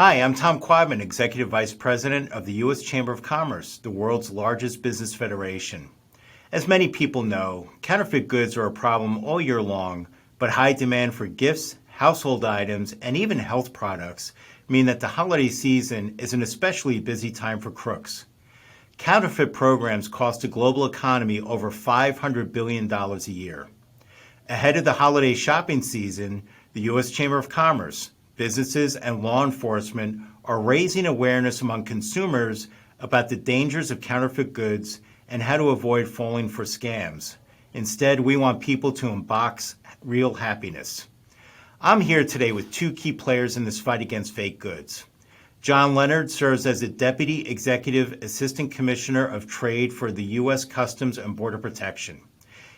Hi, I'm Tom Quadman, Executive Vice President of the U.S. Chamber of Commerce, the world's largest business federation. As many people know, counterfeit goods are a problem all year long, but high demand for gifts, household items, and even health products mean that the holiday season is an especially busy time for crooks. Counterfeit programs cost the global economy over $500 billion a year. Ahead of the holiday shopping season, the U.S. Chamber of Commerce, businesses, and law enforcement are raising awareness among consumers about the dangers of counterfeit goods and how to avoid falling for scams. Instead, we want people to unbox real happiness. I'm here today with two key players in this fight against fake goods. John Leonard serves as the Deputy Executive Assistant Commissioner of Trade for the U.S. Customs and Border Protection.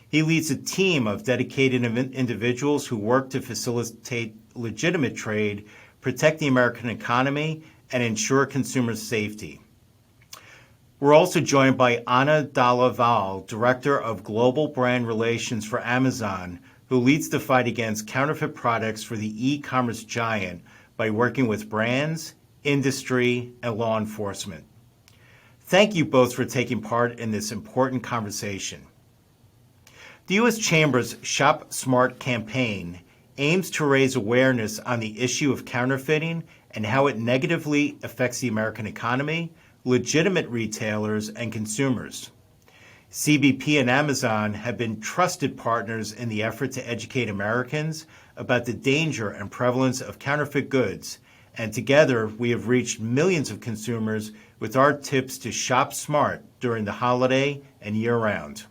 He leads a team of dedicated individuals who work to facilitate legitimate trade, protect the American economy, and ensure consumer safety. We're also joined by Ana Dalla Valle, Director of Global Brand Relations for Amazon, who leads the fight against counterfeit products for the e-commerce giant by working with brands, industry, and law enforcement. Thank you both for taking part in this important conversation. The U.S. Chamber's Shop Smart campaign aims to raise awareness on the issue of counterfeiting and how it negatively affects the American economy, legitimate retailers, and consumers. CBP and Amazon have been trusted partners in the effort to educate Americans about the danger and prevalence of counterfeit goods, and together we have reached millions of consumers with our tips to shop smart during the holiday and year-round.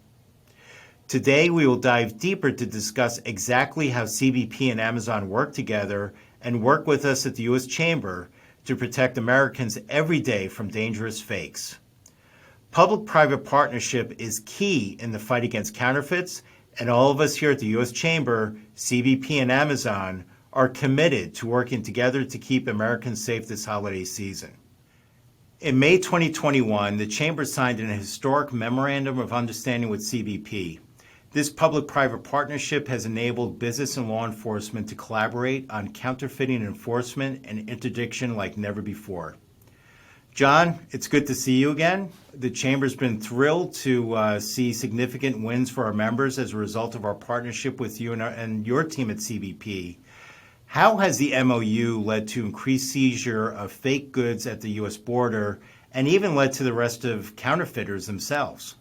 Today, we will dive deeper to discuss exactly how CBP and Amazon work together and work with us at the U.S. Chamber to protect Americans every day from dangerous fakes. Public-private partnership is key in the fight against counterfeits, and all of us here at the U.S. Chamber, CBP, and Amazon are committed to working together to keep Americans safe this holiday season. In May 2021, the Chamber signed an historic Memorandum of Understanding with CBP. This public-private partnership has enabled business and law enforcement to collaborate on counterfeiting enforcement and interdiction like never before. John, it's good to see you again. The Chamber's been thrilled to see significant wins for our members as a result of our partnership with you and your team at CBP. How has the MOU led to increased seizure of fake goods at the U.S. border and even led to the arrest of counterfeiters themselves?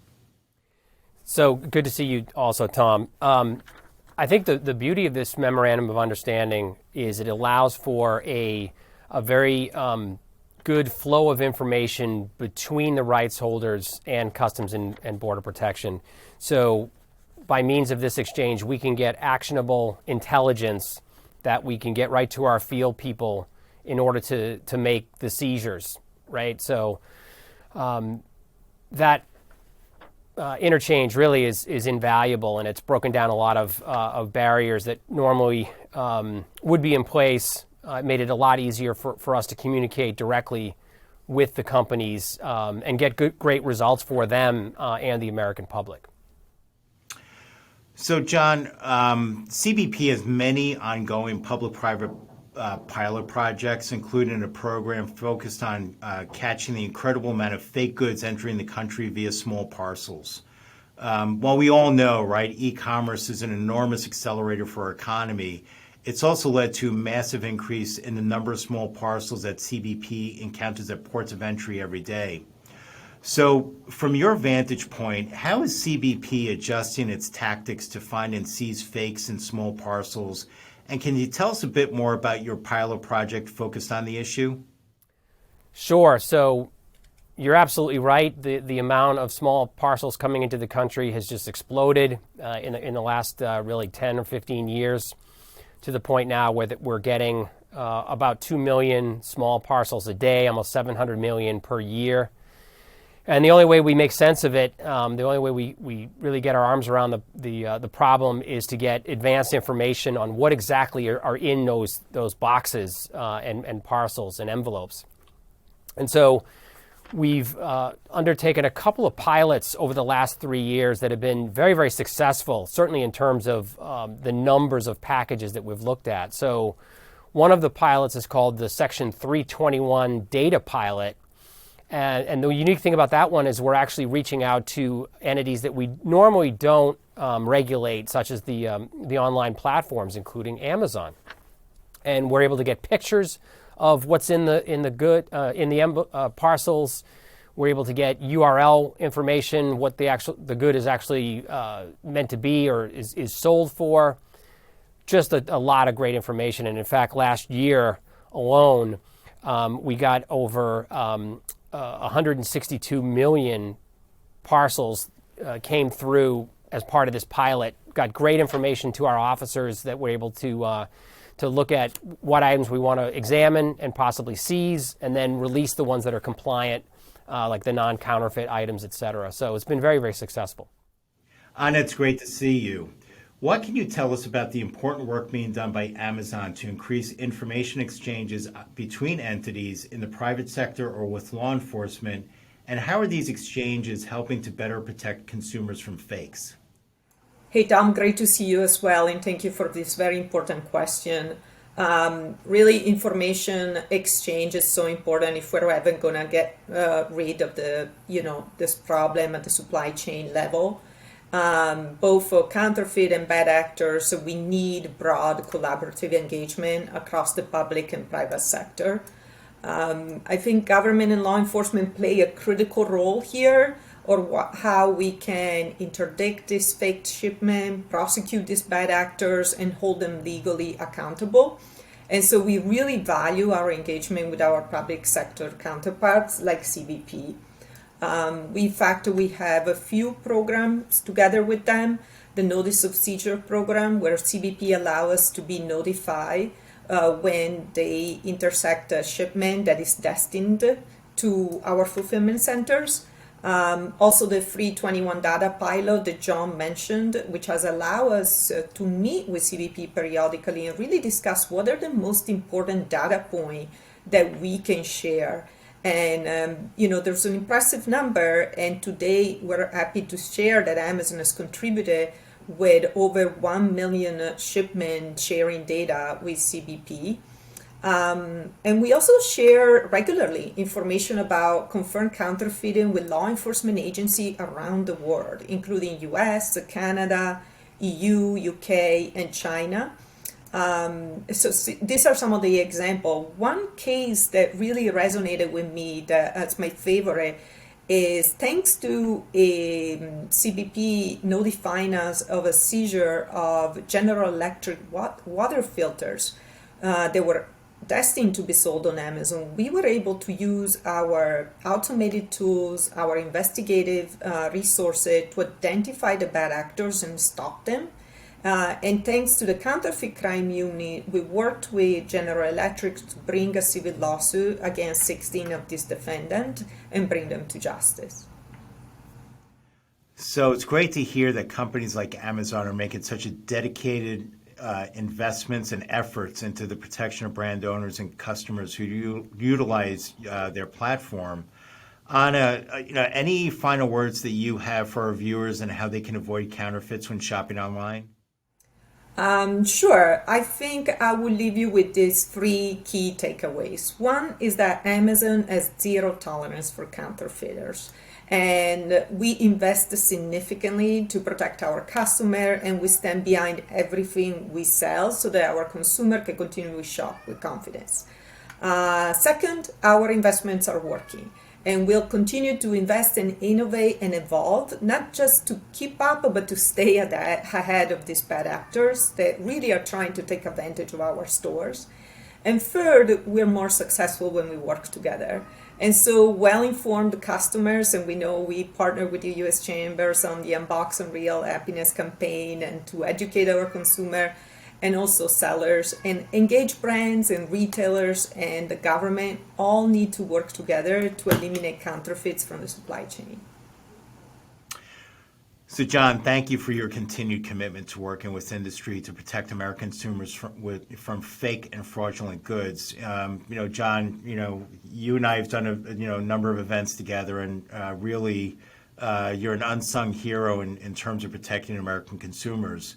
So good to see you also, Tom. I think the beauty of this Memorandum of Understanding is it allows for a very good flow of information between the rights holders and Customs and Border Protection. So by means of this exchange, we can get actionable intelligence that we can get right to our field people in order to make the seizures, right? So that interchange really is invaluable, and it's broken down a lot of barriers that normally would be in place. It made it a lot easier for us to communicate directly with the companies and get great results for them and the American public. So, John, CBP has many ongoing public-private pilot projects, including a program focused on catching the incredible amount of fake goods entering the country via small parcels. While we all know, right, e-commerce is an enormous accelerator for our economy, it's also led to a massive increase in the number of small parcels that CBP encounters at ports of entry every day. So, from your vantage point, how is CBP adjusting its tactics to find and seize fakes in small parcels? And can you tell us a bit more about your pilot project focused on the issue? Sure. So you're absolutely right. The amount of small parcels coming into the country has just exploded in the last really 10 or 15 years, to the point now where we're getting about 2 million small parcels a day, almost 700 million per year. And the only way we make sense of it, the only way we really get our arms around the problem is to get advanced information on what exactly are in those boxes and parcels and envelopes. And so we've undertaken a couple of pilots over the last 3 years that have been very, very successful, certainly in terms of the numbers of packages that we've looked at. So One of the pilots is called the Section 321 data pilot. And the unique thing about that one is we're actually reaching out to entities that we normally don't regulate, such as the online platforms, including Amazon. And we're able to get pictures of what's in the parcels. We're able to get URL information, what the good is actually meant to be or is sold for. Just a lot of great information. And in fact, last year alone, we got over 162 million parcels came through as part of this pilot. Got great information to our officers that were able to look at what items we want to examine and possibly seize, and then release the ones that are compliant, like the non-counterfeit items, et cetera. So it's been very, very successful. Anna, it's great to see you. What can you tell us about the important work being done by Amazon to increase information exchanges between entities in the private sector or with law enforcement? And how are these exchanges helping to better protect consumers from fakes? Hey, Tom, great to see you as well. And thank you for this very important question. Really, information exchange is so important if we're ever going to get rid of this problem at the supply chain level. Both for counterfeit and bad actors, we need broad collaborative engagement across the public and private sector. I think government and law enforcement play a critical role here, or how we can interdict this fake shipment, prosecute these bad actors, and hold them legally accountable. And so we really value our engagement with our public sector counterparts like CBP. In fact, we have a few programs together with them. The Notice of Seizure program, where CBP allow us to be notified when they intersect a shipment that is destined to our fulfillment centers. Also, the 321 data pilot that John mentioned, which has allowed us to meet with CBP periodically and really discuss what are the most important data points that we can share. And, there's an impressive number, and today we're happy to share that Amazon has contributed with over 1 million shipment sharing data with CBP. And we also share regularly information about confirmed counterfeiting with law enforcement agencies around the world, including US, Canada, EU, UK, and China. So these are some of the examples. One case that really resonated with me, that's my favorite, is thanks to CBP notifying us of a seizure of General Electric water filters that were destined to be sold on Amazon. We were able to use our automated tools, our investigative resources to identify the bad actors and stop them. And thanks to the Counterfeit Crime Unit, we worked with General Electric to bring a civil lawsuit against 16 of these defendants and bring them to justice. So it's great to hear that companies like Amazon are making such a dedicated investments and efforts into the protection of brand owners and customers who utilize their platform. Anna, any final words that you have for our viewers and how they can avoid counterfeits when shopping online? Sure. I think I will leave you with these 3 key takeaways. One is that Amazon has zero tolerance for counterfeiters, and we invest significantly to protect our customer, and we stand behind everything we sell so that our consumer can continue to shop with confidence. Second, our investments are working. And we'll continue to invest and innovate and evolve, not just to keep up, but to stay ahead of these bad actors that really are trying to take advantage of our stores. And third, we're more successful when we work together. And so well-informed customers, and we know we partner with the U.S. Chambers on the Unbox Unreal Happiness campaign and to educate our consumer, and also sellers, and engaged brands and retailers and the government all need to work together to eliminate counterfeits from the supply chain. So, John, thank you for your continued commitment to working with industry to protect American consumers from fake and fraudulent goods. John, you and I have done a number of events together, and really, you're an unsung hero in terms of protecting American consumers.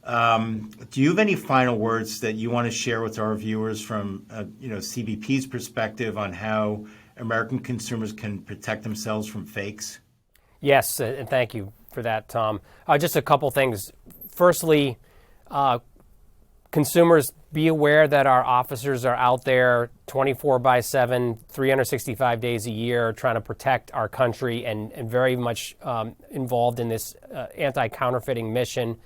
Do you have any final words that you want to share with our viewers from, CBP's perspective on how American consumers can protect themselves from fakes? Yes, and thank you for that, Tom. Just a couple things. Firstly, consumers, be aware that our officers are out there 24/7, 365 days a year, trying to protect our country and very much involved in this anti-counterfeiting mission.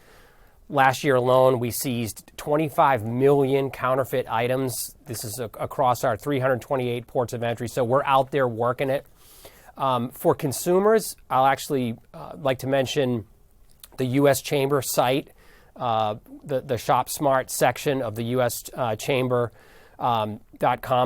Last year alone, we seized 25 million counterfeit items. This is across our 328 ports of entry, so we're out there working it. For consumers, I'll actually like to mention the U.S. Chamber site, the Shop Smart section of the U.S. Chamber.com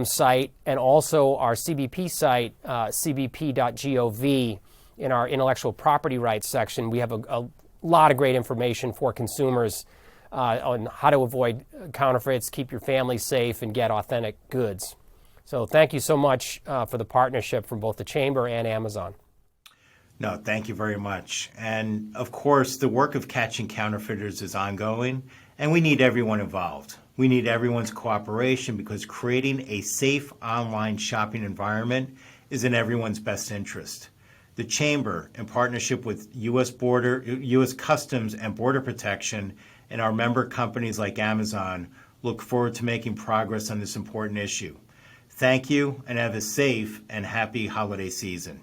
site, and also our CBP site, cbp.gov. In our intellectual property rights section, we have a lot of great information for consumers on how to avoid counterfeits, keep your family safe, and get authentic goods. So thank you so much for the partnership from both the Chamber and Amazon. No, thank you very much. And of course, the work of catching counterfeiters is ongoing, and we need everyone involved. We need everyone's cooperation because creating a safe online shopping environment is in everyone's best interest. The Chamber, in partnership with U.S. Customs and Border Protection, and our member companies like Amazon, look forward to making progress on this important issue. Thank you, and have a safe and happy holiday season.